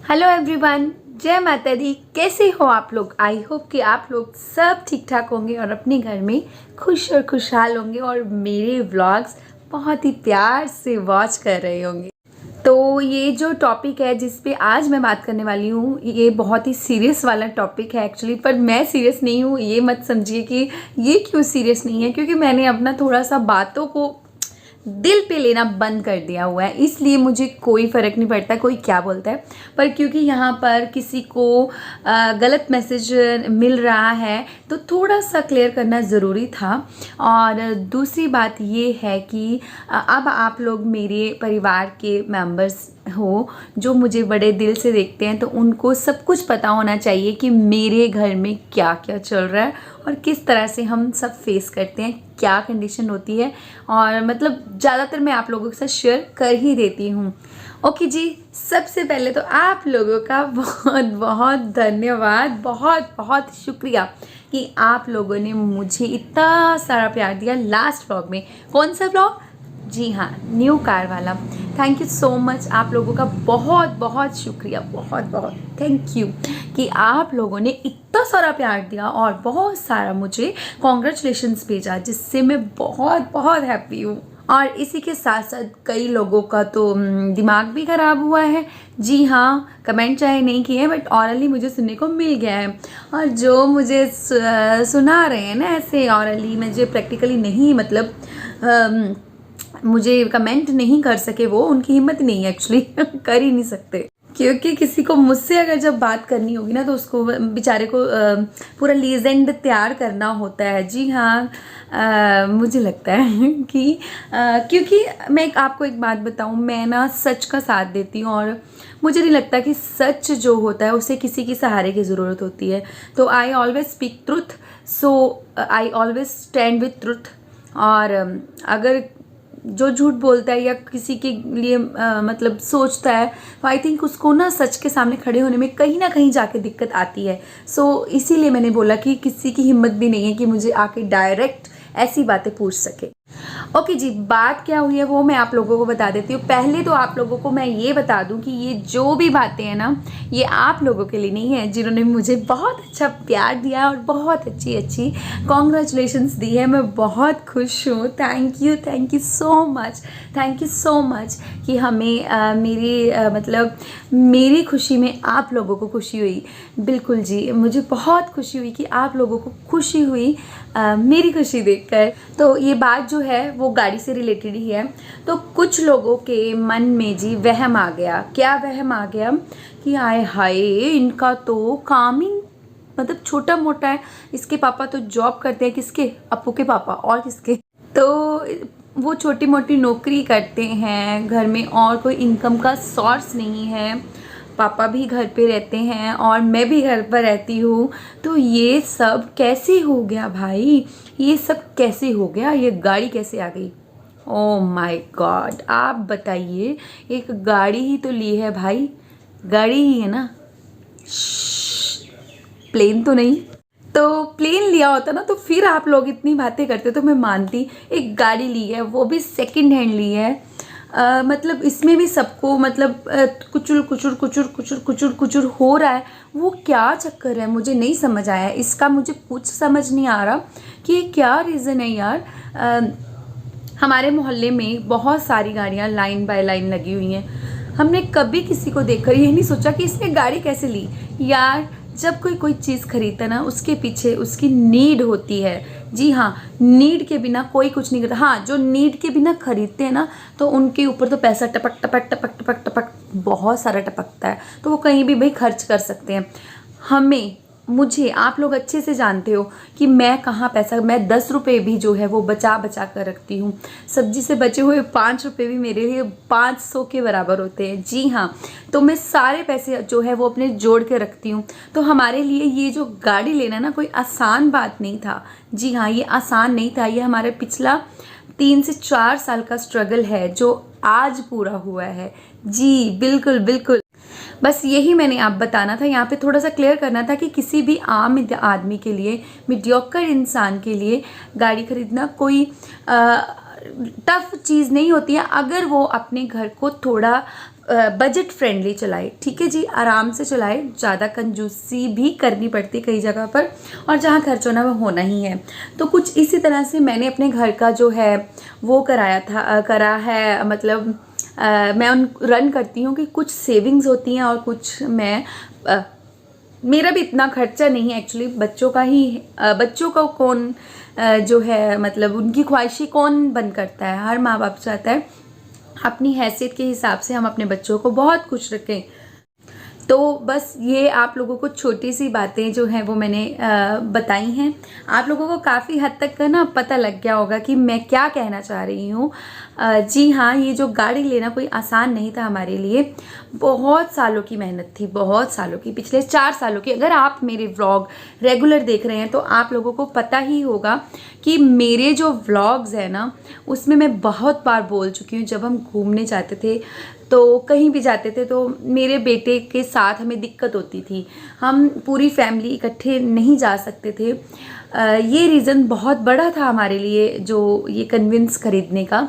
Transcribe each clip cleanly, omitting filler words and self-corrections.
Hello everyone, जय माता दी। कैसे हो आप लोग? आई होप कि आप लोग सब ठीक ठाक होंगे और अपने घर में खुश और खुशहाल होंगे और मेरे व्लॉग्स बहुत ही प्यार से वॉच कर रहे होंगे। तो ये जो टॉपिक है जिस पे आज मैं बात करने वाली हूँ, ये बहुत ही सीरियस वाला टॉपिक है एक्चुअली। पर मैं सीरियस नहीं हूँ, ये मत समझिए कि ये क्यों सीरियस नहीं है, क्योंकि मैंने अपना थोड़ा सा बातों को दिल पे लेना बंद कर दिया हुआ है। इसलिए मुझे कोई फ़र्क नहीं पड़ता कोई क्या बोलता है। पर क्योंकि यहाँ पर किसी को गलत मैसेज मिल रहा है तो थोड़ा सा क्लियर करना ज़रूरी था। और दूसरी बात ये है कि अब आप लोग मेरे परिवार के मेंबर्स हो जो मुझे बड़े दिल से देखते हैं, तो उनको सब कुछ पता होना चाहिए कि मेरे घर में क्या क्या चल रहा है और किस तरह से हम सब फेस करते हैं, क्या कंडीशन होती है। और मतलब ज़्यादातर मैं आप लोगों के साथ शेयर कर ही देती हूँ। ओके जी, सबसे पहले तो आप लोगों का बहुत बहुत धन्यवाद, बहुत बहुत शुक्रिया कि आप लोगों ने मुझे इतना सारा प्यार दिया लास्ट व्लॉग में। कौन सा व्लॉग? जी हाँ, न्यू कार वाला। थैंक यू सो मच, आप लोगों का बहुत बहुत शुक्रिया, बहुत बहुत थैंक यू कि आप लोगों ने इतना सारा प्यार दिया और बहुत सारा मुझे कॉन्ग्रेचुलेशंस भेजा, जिससे मैं बहुत बहुत हैप्पी हूँ। और इसी के साथ साथ कई लोगों का तो दिमाग भी ख़राब हुआ है। जी हाँ, कमेंट चाहे नहीं किए बट ऑरली मुझे सुनने को मिल गया है। और जो मुझे सुना रहे हैं ना ऐसे ऑरली, मुझे प्रैक्टिकली नहीं, मतलब मुझे कमेंट नहीं कर सके, वो उनकी हिम्मत नहीं है एक्चुअली कर ही नहीं सकते। क्योंकि किसी को मुझसे अगर जब बात करनी होगी ना तो उसको बेचारे को पूरा लीजेंड तैयार करना होता है। जी हाँ, मुझे लगता है कि क्योंकि मैं आपको एक बात बताऊं, मैं ना सच का साथ देती हूँ और मुझे नहीं लगता कि सच जो होता है उसे किसी की सहारे की ज़रूरत होती है। तो I always speak truth, so I always stand with truth. और अगर जो झूठ बोलता है या किसी के लिए मतलब सोचता है, तो आई थिंक उसको ना सच के सामने खड़े होने में कहीं ना कहीं जाके दिक्कत आती है। सो इसीलिए मैंने बोला कि किसी की हिम्मत भी नहीं है कि मुझे आके डायरेक्ट ऐसी बातें पूछ सके। ओके जी, बात क्या हुई है वो मैं आप लोगों को बता देती हूँ। पहले तो आप लोगों को मैं ये बता दूँ कि ये जो भी बातें हैं ना, ये आप लोगों के लिए नहीं है जिन्होंने मुझे बहुत अच्छा प्यार दिया और बहुत अच्छी अच्छी कॉन्ग्रेचुलेशंस दी है। मैं बहुत खुश हूँ। Thank you so much, thank you so much कि हमें मतलब मेरी खुशी में आप लोगों को खुशी हुई। बिल्कुल जी, मुझे बहुत खुशी हुई कि आप लोगों को खुशी हुई मेरी खुशी देखकर। तो ये बात जो है वो गाड़ी से रिलेटेड ही है। तो कुछ लोगों के मन में जी वहम आ गया। क्या वहम आ गया कि आए हाय, इनका तो काम ही मतलब छोटा मोटा है। इसके पापा तो जॉब करते हैं, किसके? अपू के पापा। और किसके? तो वो छोटी मोटी नौकरी करते हैं, घर में और कोई इनकम का सोर्स नहीं है, पापा भी घर पे रहते हैं और मैं भी घर पर रहती हूँ। तो ये सब कैसे हो गया भाई? ये सब कैसे हो गया? ये गाड़ी कैसे आ गई? ओह माय गॉड, आप बताइए, एक गाड़ी ही तो ली है भाई, गाड़ी ही है ना, प्लेन तो नहीं। तो प्लेन लिया होता ना तो फिर आप लोग इतनी बातें करते तो मैं मानती। एक गाड़ी ली है, वो भी सेकंड हैंड ली है। मतलब इसमें भी सबको मतलब कुचुर कुचुर कुचुर कुचुर कुचुर कुचुर हो रहा है। वो क्या चक्कर है, मुझे नहीं समझ आया इसका। मुझे कुछ समझ नहीं आ रहा कि ये क्या रीज़न है यार। हमारे मोहल्ले में बहुत सारी गाड़ियाँ लाइन बाय लाइन लगी हुई हैं। हमने कभी किसी को देखकर ये नहीं सोचा कि इसने गाड़ी कैसे ली। यार, जब कोई चीज़ खरीदता है ना, उसके पीछे उसकी नीड होती है। जी हाँ, नीड के बिना कोई कुछ नहीं करता। हाँ, जो नीड के बिना खरीदते हैं ना, तो उनके ऊपर तो पैसा टपक टपक टपक टपक टपक बहुत सारा टपकता है, तो वो कहीं भी भाई खर्च कर सकते हैं। हमें, मुझे, आप लोग अच्छे से जानते हो कि मैं कहाँ पैसा, मैं 10 रुपये भी जो है वो बचा बचा कर रखती हूँ। सब्जी से बचे हुए 5 रुपये भी मेरे लिए 500 के बराबर होते हैं। जी हाँ, तो मैं सारे पैसे जो है वो अपने जोड़ के रखती हूँ। तो हमारे लिए ये जो गाड़ी लेना ना कोई आसान बात नहीं था। जी हाँ, ये आसान नहीं था। ये हमारे पिछला 3 से 4 साल का स्ट्रगल है जो आज पूरा हुआ है। जी बिल्कुल बिल्कुल, बस यही मैंने आप बताना था, यहाँ पे थोड़ा सा क्लियर करना था कि किसी भी आम आदमी के लिए, मीडियोकर इंसान के लिए गाड़ी खरीदना कोई टफ चीज़ नहीं होती है, अगर वो अपने घर को थोड़ा बजट फ्रेंडली चलाए, ठीक है जी, आराम से चलाए, ज़्यादा कंजूसी भी करनी पड़ती कई जगह पर, और जहाँ खर्च होना वो होना ही है। तो कुछ इसी तरह से मैंने अपने घर का जो है वो करा है, मतलब मैं उन रन करती हूँ कि कुछ सेविंग्स होती हैं और कुछ मैं मेरा भी इतना खर्चा नहीं है एक्चुअली, बच्चों का ही बच्चों का कौन जो है मतलब उनकी ख्वाहिशें कौन बंद करता है। हर माँ बाप चाहता है अपनी हैसियत के हिसाब से हम अपने बच्चों को बहुत खुश रखें। तो बस ये आप लोगों को छोटी सी बातें जो हैं वो मैंने बताई हैं। आप लोगों को काफ़ी हद तक का ना पता लग गया होगा कि मैं क्या कहना चाह रही हूँ। जी हाँ, ये जो गाड़ी लेना कोई आसान नहीं था हमारे लिए, बहुत सालों की मेहनत थी, बहुत सालों की, पिछले 4 सालों की। अगर आप मेरे व्लॉग रेगुलर देख रहे हैं तो आप लोगों को पता ही होगा कि मेरे जो व्लॉग्स हैं ना उसमें मैं बहुत बार बोल चुकी हूँ, जब हम घूमने जाते थे तो कहीं भी जाते थे तो मेरे बेटे के साथ हमें दिक्कत होती थी, हम पूरी फैमिली इकट्ठे नहीं जा सकते थे। ये रीज़न बहुत बड़ा था हमारे लिए जो ये कन्विंस खरीदने का,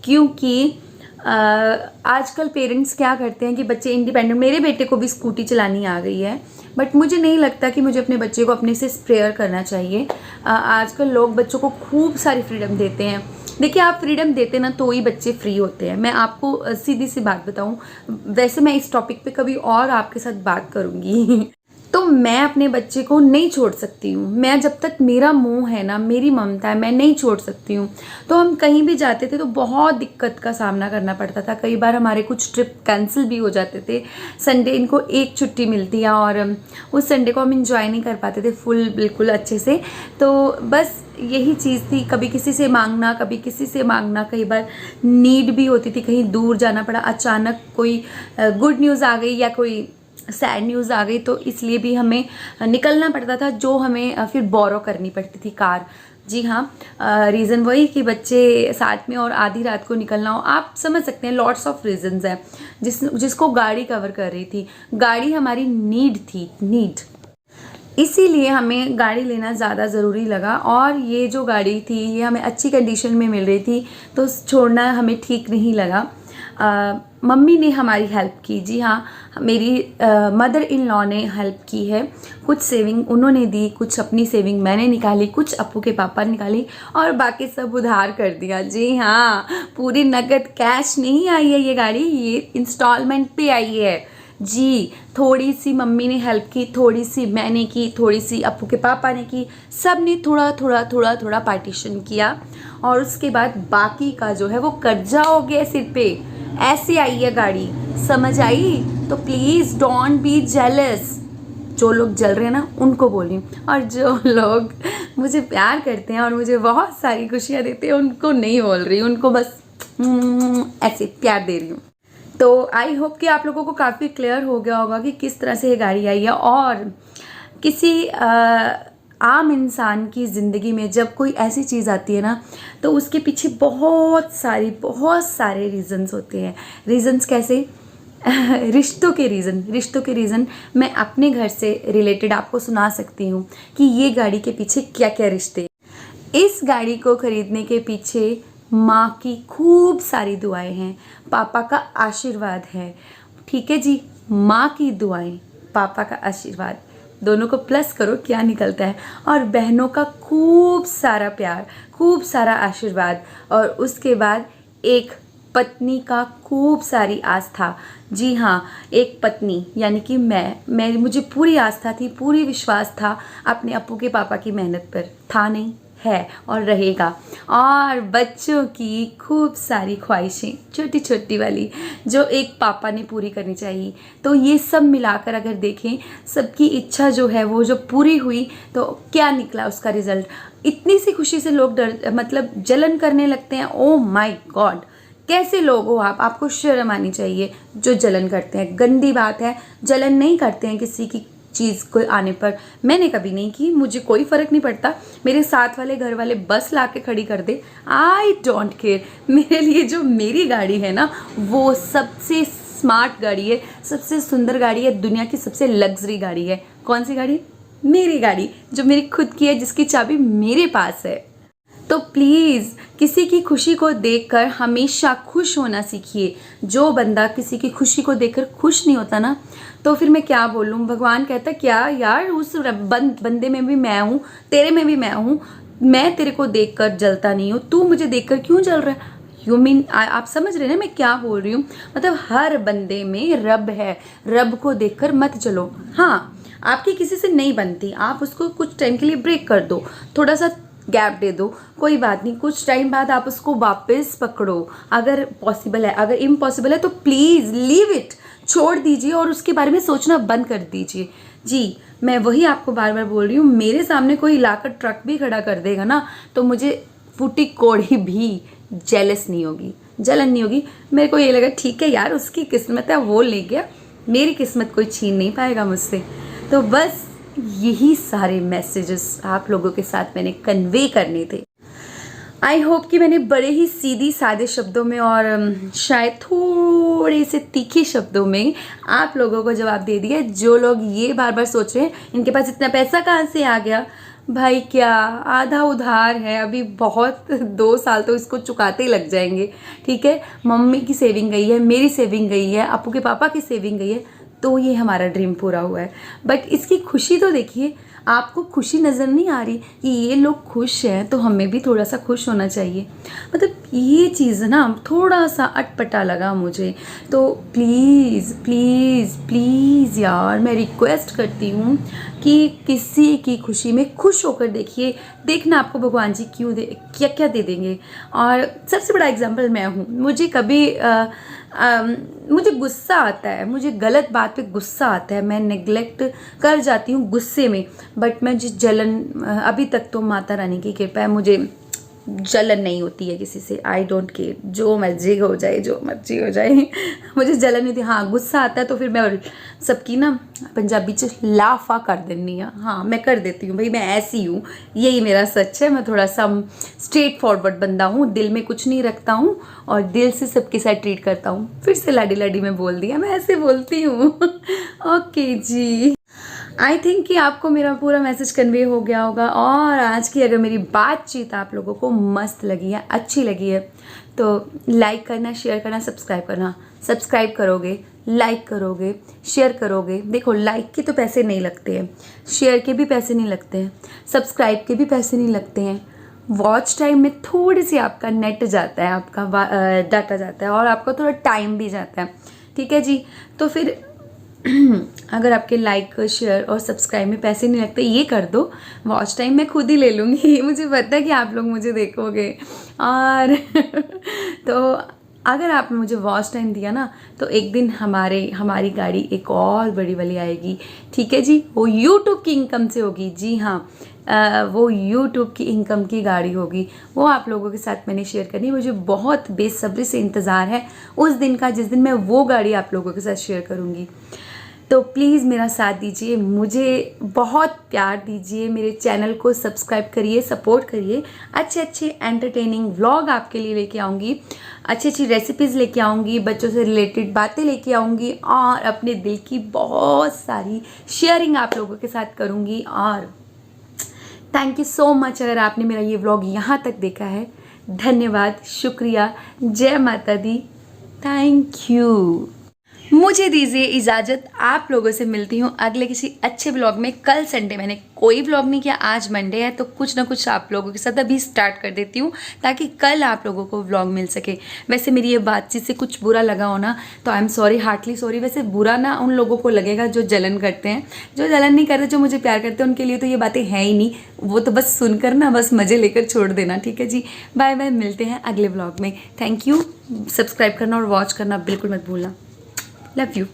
क्योंकि आजकल पेरेंट्स क्या करते हैं कि बच्चे इंडिपेंडेंट, मेरे बेटे को भी स्कूटी चलानी आ गई है, बट मुझे नहीं लगता कि मुझे अपने बच्चे को अपने से स्प्रेयर करना चाहिए। आजकल लोग बच्चों को खूब सारी फ्रीडम देते हैं। देखिए, आप फ्रीडम देते ना तो ही बच्चे फ्री होते हैं। मैं आपको सीधी सी बात बताऊं, वैसे मैं इस टॉपिक पे कभी और आपके साथ बात करूंगी तो मैं अपने बच्चे को नहीं छोड़ सकती हूँ। मैं जब तक मेरा मोह है ना, मेरी ममता है, मैं नहीं छोड़ सकती हूँ। तो हम कहीं भी जाते थे तो बहुत दिक्कत का सामना करना पड़ता था। कई बार हमारे कुछ ट्रिप कैंसिल भी हो जाते थे। संडे इनको एक छुट्टी मिलती है और उस संडे को हम इंजॉय नहीं कर पाते थे फुल बिल्कुल अच्छे से। तो बस यही चीज़ थी, कभी किसी से मांगना, कभी किसी से मांगना। कई बार नीड भी होती थी, कहीं दूर जाना पड़ा, अचानक कोई गुड न्यूज़ आ गई या कोई सैड न्यूज़ आ गई, तो इसलिए भी हमें निकलना पड़ता था, जो हमें फिर बोरो करनी पड़ती थी कार। जी हाँ, रीज़न वही कि बच्चे साथ में और आधी रात को निकलना हो। आप समझ सकते हैं, लॉट्स ऑफ रीजंस है जिसको गाड़ी कवर कर रही थी। गाड़ी हमारी नीड थी, नीड, इसीलिए हमें गाड़ी लेना ज़्यादा ज़रूरी लगा। और ये जो गाड़ी थी ये हमें अच्छी कंडीशन में मिल रही थी, तो छोड़ना हमें ठीक नहीं लगा। मम्मी ने हमारी हेल्प की, जी हाँ, मेरी मदर इन लॉ ने हेल्प की है। कुछ सेविंग उन्होंने दी, कुछ अपनी सेविंग मैंने निकाली, कुछ अपू के पापा ने निकाली और बाकी सब उधार कर दिया। जी हाँ, पूरी नकद कैश नहीं आई है ये गाड़ी, ये इंस्टॉलमेंट पे आई है जी। थोड़ी सी मम्मी ने हेल्प की, थोड़ी सी मैंने की, थोड़ी सी अपू के पापा ने की, सब ने थोड़ा थोड़ा थोड़ा थोड़ा पार्टीशन किया और उसके बाद बाकी का जो है वो कर्जा हो गया सिर पे। ऐसी आई है गाड़ी, समझ आई? तो प्लीज़ डोंट बी जेलस। जो लोग जल रहे हैं ना उनको बोल रही हूँ, और जो लोग मुझे प्यार करते हैं और मुझे बहुत सारी खुशियाँ देते हैं उनको नहीं बोल रही, उनको बस ऐसे प्यार दे रही हूँ। तो आई होप कि आप लोगों को काफ़ी क्लियर हो गया होगा कि किस तरह से ये गाड़ी आई है। और किसी आम इंसान की ज़िंदगी में जब कोई ऐसी चीज़ आती है ना तो उसके पीछे बहुत सारे रीज़न्स होते हैं। रीज़न्स कैसे? रिश्तों के रीज़न मैं अपने घर से रिलेटेड आपको सुना सकती हूँ कि ये गाड़ी के पीछे क्या क्या रिश्ते। इस गाड़ी को खरीदने के पीछे माँ की खूब सारी दुआएं हैं, पापा का आशीर्वाद है, ठीक है जी। माँ की दुआएं, पापा का आशीर्वाद, दोनों को प्लस करो क्या निकलता है, और बहनों का खूब सारा प्यार, खूब सारा आशीर्वाद, और उसके बाद एक पत्नी का खूब सारी आस्था। जी हाँ, एक पत्नी यानी कि मैं मुझे पूरी आस्था थी, पूरी विश्वास था अपने अप्पू के पापा की मेहनत पर, था नहीं, है और रहेगा। और बच्चों की खूब सारी ख्वाहिशें, छोटी छोटी वाली, जो एक पापा ने पूरी करनी चाहिए। तो ये सब मिलाकर अगर देखें, सबकी इच्छा जो है वो जो पूरी हुई, तो क्या निकला उसका रिजल्ट। इतनी सी खुशी से लोग मतलब जलन करने लगते हैं। ओ माय गॉड, कैसे लोग हो आप? आपको शर्म आनी चाहिए जो जलन करते हैं। गंदी बात है, जलन नहीं करते हैं किसी की चीज़ को आने पर। मैंने कभी नहीं की, मुझे कोई फ़र्क नहीं पड़ता। मेरे साथ वाले घर वाले बस ला के खड़ी कर दे, आई डोंट केयर। मेरे लिए जो मेरी गाड़ी है ना वो सबसे स्मार्ट गाड़ी है, सबसे सुंदर गाड़ी है, दुनिया की सबसे लग्जरी गाड़ी है। कौन सी गाड़ी? मेरी गाड़ी, जो मेरी खुद की है, जिसकी चाबी मेरे पास है। तो प्लीज़ किसी की खुशी को देखकर हमेशा खुश होना सीखिए। जो बंदा किसी की खुशी को देखकर खुश नहीं होता ना, तो फिर मैं क्या बोलूँ। भगवान कहता क्या यार, उस बंदे में भी मैं हूँ, तेरे में भी मैं हूँ, मैं तेरे को देखकर जलता नहीं हूँ, तू मुझे देखकर क्यों जल रहा है। यू मीन आप समझ रहे हैं ना मैं क्या बोल रही हूँ। मतलब हर बंदे में रब है, रब को देखकर मत चलो। हाँ, आपकी किसी से नहीं बनती, आप उसको कुछ टाइम के लिए ब्रेक कर दो, थोड़ा सा गैप दे दो, कोई बात नहीं, कुछ टाइम बाद आप उसको वापस पकड़ो अगर पॉसिबल है। अगर इम्पॉसिबल है तो प्लीज़ लीव इट, छोड़ दीजिए और उसके बारे में सोचना बंद कर दीजिए। जी, मैं वही आपको बार बार बोल रही हूँ, मेरे सामने कोई लाकर ट्रक भी खड़ा कर देगा ना, तो मुझे फूटी कोड़ी भी जेलस नहीं होगी, जलन नहीं होगी। मेरे को ये लगा ठीक है यार, उसकी किस्मत है, वो ले गया, मेरी किस्मत कोई छीन नहीं पाएगा मुझसे। तो बस यही सारे मैसेजेस आप लोगों के साथ मैंने कन्वे करने थे। आई होप कि मैंने बड़े ही सीधी सादे शब्दों में और शायद थोड़े से तीखे शब्दों में आप लोगों को जवाब दे दिया। जो लोग ये बार बार सोच रहे हैं इनके पास इतना पैसा कहाँ से आ गया, भाई क्या आधा उधार है अभी, बहुत 2 साल तो इसको चुकाते ही लग जाएंगे। ठीक है, मम्मी की सेविंग गई है, मेरी सेविंग गई है, अपू के पापा की सेविंग गई है, तो ये हमारा ड्रीम पूरा हुआ है। बट इसकी खुशी तो देखिए, आपको खुशी नज़र नहीं आ रही कि ये लोग खुश हैं, तो हमें भी थोड़ा सा खुश होना चाहिए। मतलब ये चीज़ ना थोड़ा सा अटपटा लगा मुझे। तो प्लीज़ प्लीज़ प्लीज़ यार, मैं रिक्वेस्ट करती हूँ कि किसी की खुशी में खुश होकर देखिए, देखना आपको भगवान जी क्यों दे, क्या क्या दे देंगे। और सबसे बड़ा एग्जाम्पल मैं हूँ। मुझे कभी मुझे गुस्सा आता है, मुझे गलत बात पे गुस्सा आता है, मैं नेग्लेक्ट कर जाती हूँ गुस्से में। बट मैं जिस जलन, अभी तक तो माता रानी की कृपा है, मुझे जलन नहीं होती है किसी से। आई डोंट केयर, जो मर्जी हो जाए, जो मर्जी हो जाए, मुझे जलन नहीं होती। हाँ, गुस्सा आता है तो फिर मैं सबकी ना पंजाबी च लाफा कर देनी है। हाँ, मैं कर देती हूँ भाई, मैं ऐसी हूँ, यही मेरा सच है। मैं थोड़ा सा स्ट्रेट फॉरवर्ड बंदा हूँ, दिल में कुछ नहीं रखता हूँ और दिल से सबके साथ ट्रीट करता हूँ। फिर से लाडी लाडी में बोल दिया, मैं ऐसे बोलती हूँ। ओके जी, आई थिंक कि आपको मेरा पूरा मैसेज कन्वे हो गया होगा। और आज की अगर मेरी बातचीत आप लोगों को मस्त लगी है, अच्छी लगी है, तो लाइक करना, शेयर करना, सब्सक्राइब करना। सब्सक्राइब करोगे, लाइक करोगे, शेयर करोगे, देखो लाइक के तो पैसे नहीं लगते हैं, शेयर के भी पैसे नहीं लगते हैं, सब्सक्राइब के भी पैसे नहीं लगते हैं। वॉच टाइम में थोड़ी सी आपका नेट जाता है, आपका डाटा जाता है और आपका थोड़ा टाइम भी जाता है। ठीक है जी, तो फिर अगर आपके लाइक, शेयर और सब्सक्राइब में पैसे नहीं लगते, ये कर दो। वॉच टाइम मैं खुद ही ले लूँगी, मुझे पता है कि आप लोग मुझे देखोगे। और तो अगर आपने मुझे वॉच टाइम दिया ना, तो एक दिन हमारी गाड़ी एक और बड़ी वाली आएगी। ठीक है जी, वो यूट्यूब की इनकम से होगी। जी हाँ, वो यूट्यूब की इनकम की गाड़ी होगी, वो आप लोगों के साथ मैंने शेयर करनी। मुझे बहुत बेसब्री से इंतज़ार है उस दिन का जिस दिन मैं वो गाड़ी आप लोगों के साथ शेयर करूँगी। तो प्लीज़ मेरा साथ दीजिए, मुझे बहुत प्यार दीजिए, मेरे चैनल को सब्सक्राइब करिए, सपोर्ट करिए। अच्छे अच्छे एंटरटेनिंग व्लॉग आपके लिए लेके आऊँगी, अच्छी अच्छी रेसिपीज़ लेके आऊँगी, बच्चों से रिलेटेड बातें लेके आऊँगी और अपने दिल की बहुत सारी शेयरिंग आप लोगों के साथ करूँगी। और थैंक यू सो मच अगर आपने मेरा ये व्लॉग यहाँ तक देखा है। धन्यवाद, शुक्रिया, जय माता दी, थैंक यू। मुझे दीजिए इजाज़त, आप लोगों से मिलती हूँ अगले किसी अच्छे ब्लॉग में। कल संडे मैंने कोई ब्लॉग नहीं किया, आज मंडे है, तो कुछ ना कुछ आप लोगों के साथ अभी स्टार्ट कर देती हूँ ताकि कल आप लोगों को व्लॉग मिल सके। वैसे मेरी ये बातचीत से कुछ बुरा लगा हो ना, तो I am sorry, heartly sorry. वैसे बुरा ना उन लोगों को लगेगा जो जलन करते हैं, जो जलन नहीं करते, जो मुझे प्यार करते हैं, उनके लिए तो ये बातें हैं ही नहीं। वो तो बस सुनकर ना बस मज़े लेकर छोड़ देना। ठीक है जी, बाय बाय, मिलते हैं अगले ब्लॉग में। थैंक यू, सब्सक्राइब करना और वॉच करना बिल्कुल मत भूलना। Love you.